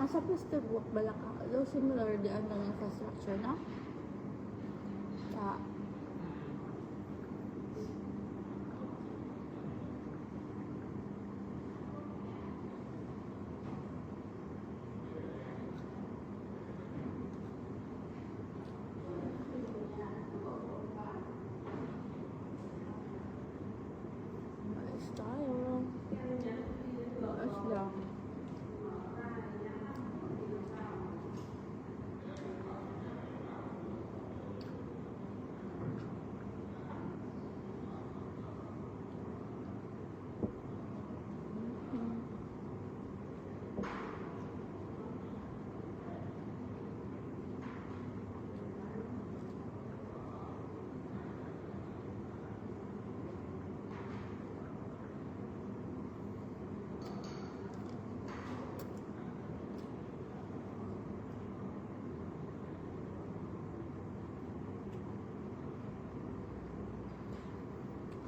Asa Pastibuk, Balaka. Though similar di ang infrastructure na. Ayos tayo. Ayos lang.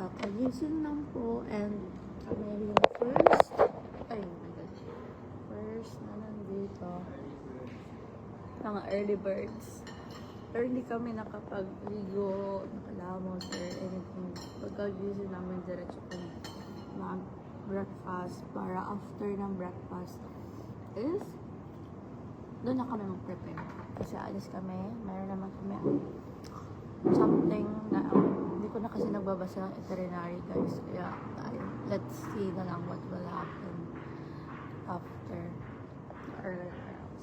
Kakagising lang po and kami yung first na nandito mga early birds pero hindi kami nakapag-ligo, nakalamos or anything. Pagkagising namin diretso kami mag-breakfast para after ng breakfast is doon na kami mag-prepare kasi alis kami, mayroon naman kami something na hindi ko na kasi nagbabasa ng itinerary guys, kaya let's see na lang what will happen after or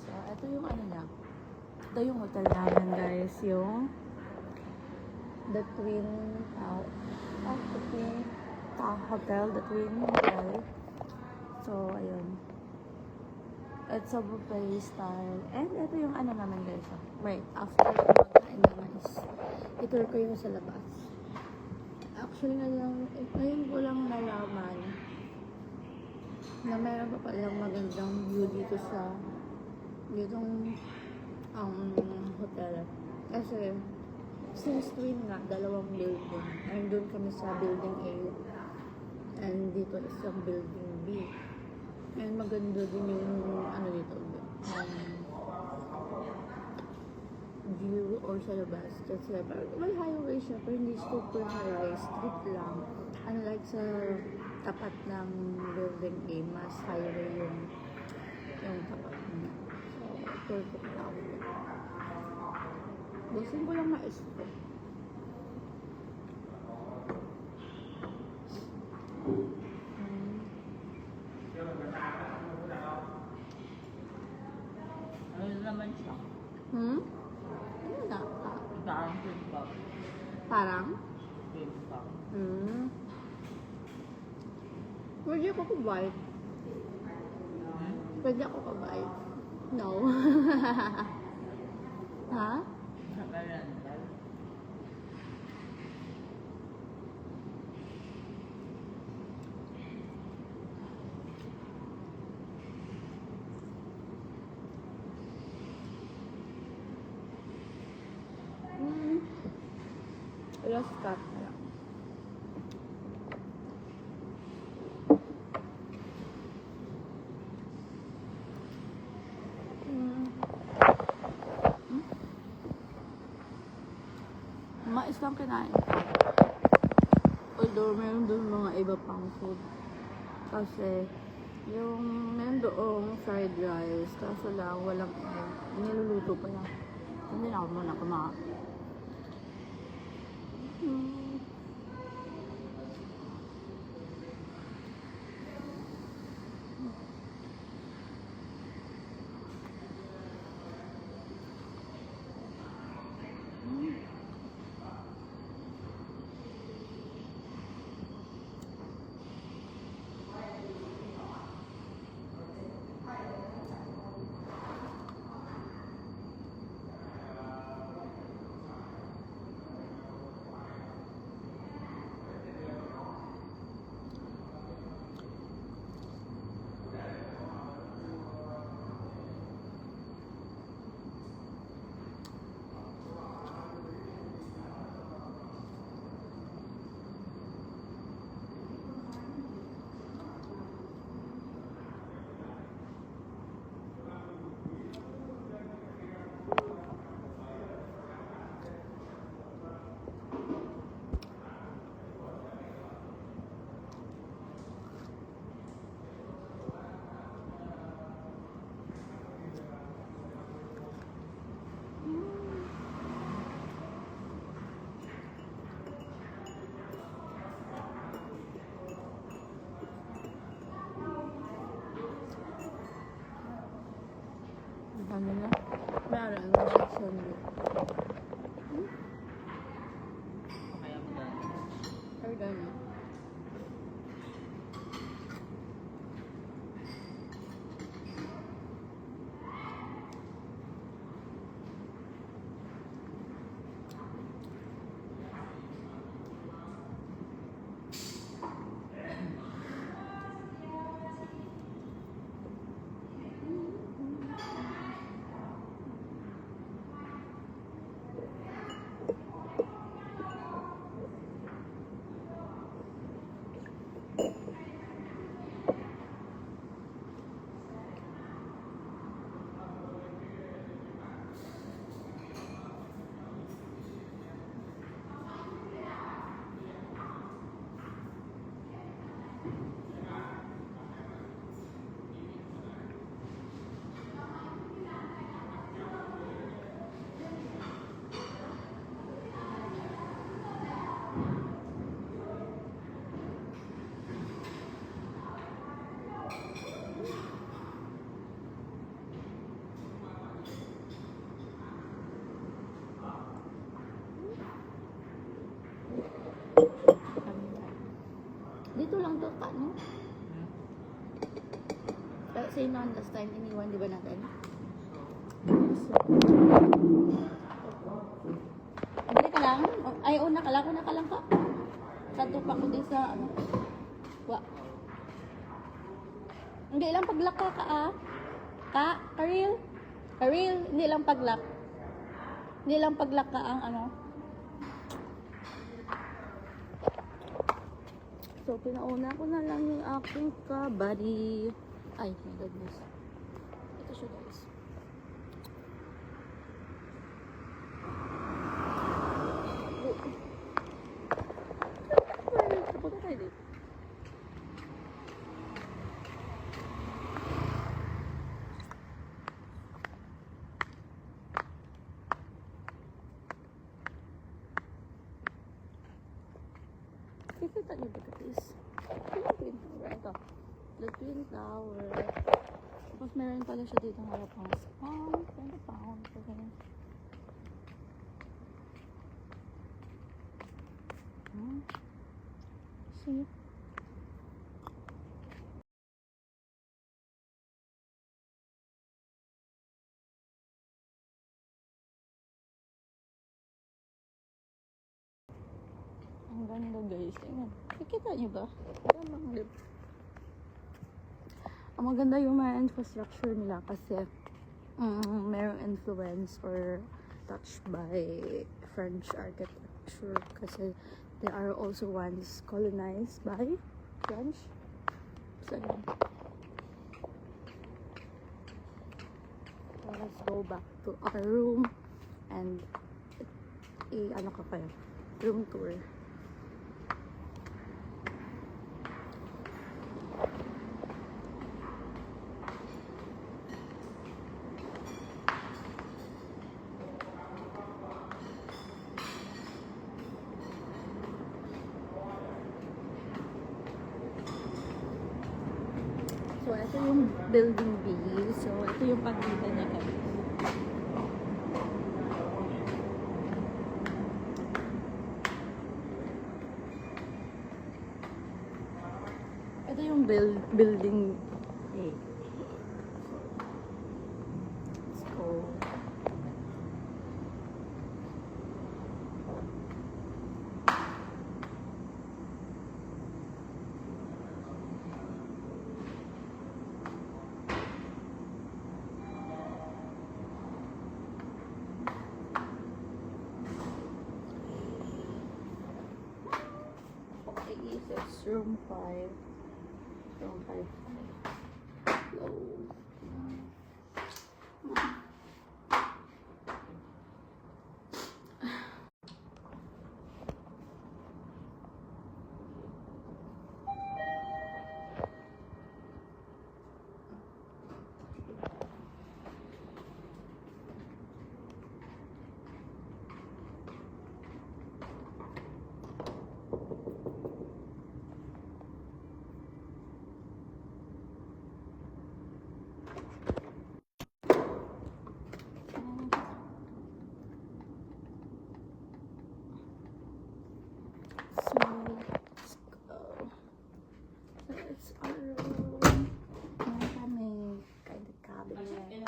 so ito yung ano na, ito yung hotel namin guys, yung the Twin Hotel. So ayun, it's a buffet style and ito yung ano naman guys, right after kumakain naman is itour ko yung sa labas. Actually ngayon ko lang nalaman na mayroon pa palang magandang view dito sa ditong hotel. Kasi since Twin nga, dalawang building. And doon kami sa building A. And dito is yung building B. And maganda din yung ano dito. View or sa labas. That's like, may highway siya, pero hindi super highway, street lang. Unlike sa tapat ng building A, mas highway yung tapat niya. So, tour ko lang. Busin ko lang na-isto. Ano naman siya? Ano na? Parang kimbap. Parang? Kimbap. Pwede ako kubayad. Pwede ako kubayad. No. Ha? Nakalantal. Last cut na lang. Mais lang kinain. Although meron doon mga iba pang food. Kasi yung meron doong fried rice. Kaso lang walang niluluto pa lang. Hindi na ako muna kumain. ano na. Meron ang reaction mo. Kaya mo dahil. Or gano'n. Dito lang to, paano? Same lang last time, iniwan, di ba natin? Balik ka lang? Ay, una ka lang ka. Sato pa ko din sa, ano? Wa. Hindi lang paglak ka, ah. Karil? Karil, hindi lang paglak. Hindi lang paglak ka ang, ano? So, pinauna ko na lang yung aking kabady. Ay, my goodness. Ito siya, guys. Punta tayo dito. Kikita niyo ba, guys? Twin Tower. Ito. The Twin Tower. Tapos meron pala siya dito ng harapang pound. 20 pounds. Okay. See? Ang ganda, guys. Tingnan. Kikita niyo ba? Ang maganda yung mga infrastructure nila kasi merong influence or touched by French architecture kasi they are also once colonized by French. So, let's go back to our room and ano ka kayo? Room tour. So, ito yung building B. So, ito yung pagkita niya kami. Ito yung building A. Let's go. It's room 5. Room 5. Low. it's our room. Meron kami kind of cabinet.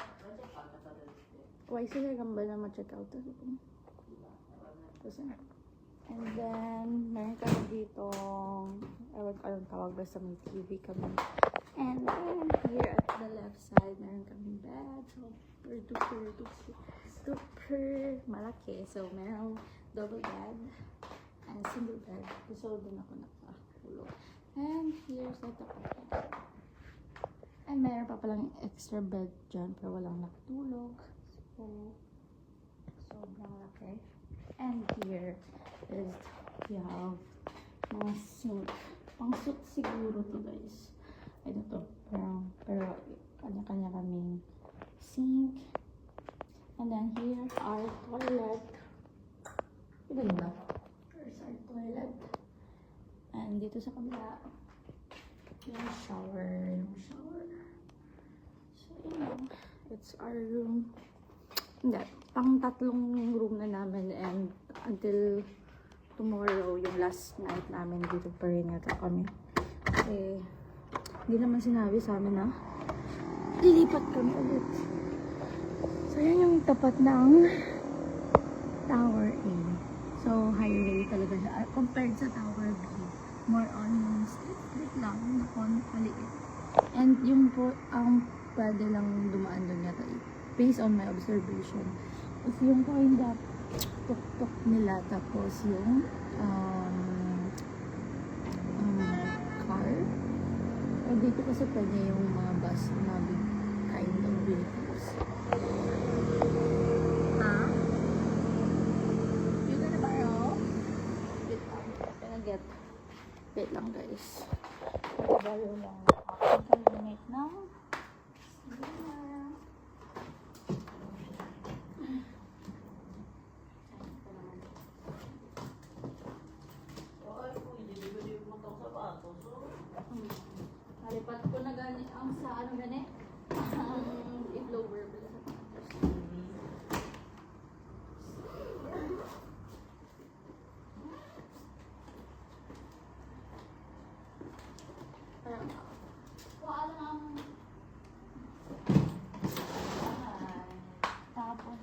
Why sila gamba na ma-check out the room? Kasi, and then, meron kami dito, ewan ko anong tawag ba sa may TV kami. And then, here at the left side, meron kami bed. Super malaki. So, meron double bed and single bed. So, doon ako nakatulog. And here's the top of bed. And meron pa palang extra bed dyan, pero walang nakatulog. So, sobrang laki. And here is, you have mga sink. Pang suit siguro to guys. Ito to. Pero kanya-kanya kaming sink. And then here, our toilet. Iba ba? Here's our toilet. And dito sa kabila, yung shower. So, yun. It's our room. Hindi. Pang tatlong room na namin. And until tomorrow, yung last night namin dito pa rin yata kami. Kasi, hindi naman sinabi sa amin na lilipat kami ulit. So, yan yung tapat ng Tower A. So, higher rate talaga siya. Compared sa Tower B, more on street lang, nakon maliit. And yung po, ang pwede lang dumaan doon yata, based on my observation, is yung kind of tuk-tuk nila, tapos yung car. And dito kasi pwede yung mga bus na big kind of vehicles. You gonna borrow? Wait lang. Wait lang guys. Borrow lang. Ang limit ng nalipat ko na gani ang sa ano gani ang i-blower pala sa tapos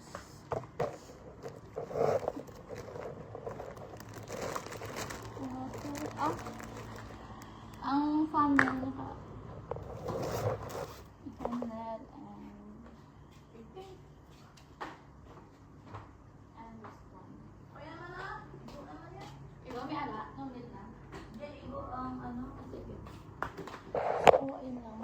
ang family naka internet and this one. Igo may ala, no need na. Igo ang ano, sige. So, ayun lang.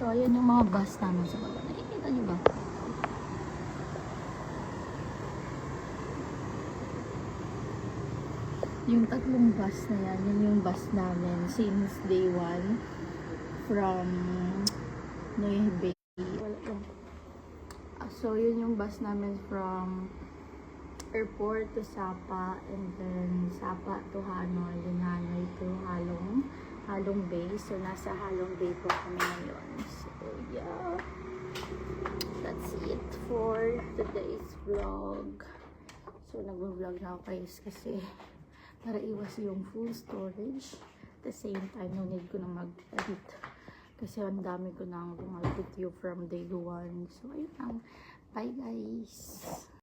So, ayan yung mga bus namin sa baba. Nakikita nyo ba? Yung tatlong bus na yan, yun yung bus namin since day 1 from Nueve. So, yun yung bus namin from airport to Sapa, and then Sapa to Hanoi, then Hanoi to Halong Bay. So, nasa Halong Bay po kami ngayon. So, yeah. That's it for today's vlog. So, nag-vlog na ako guys kasi para iwas yung full storage. At the same time, no need ko na mag-edit. Kasi ang dami ko nang mga video from day 1. So, ayun lang. Bye guys!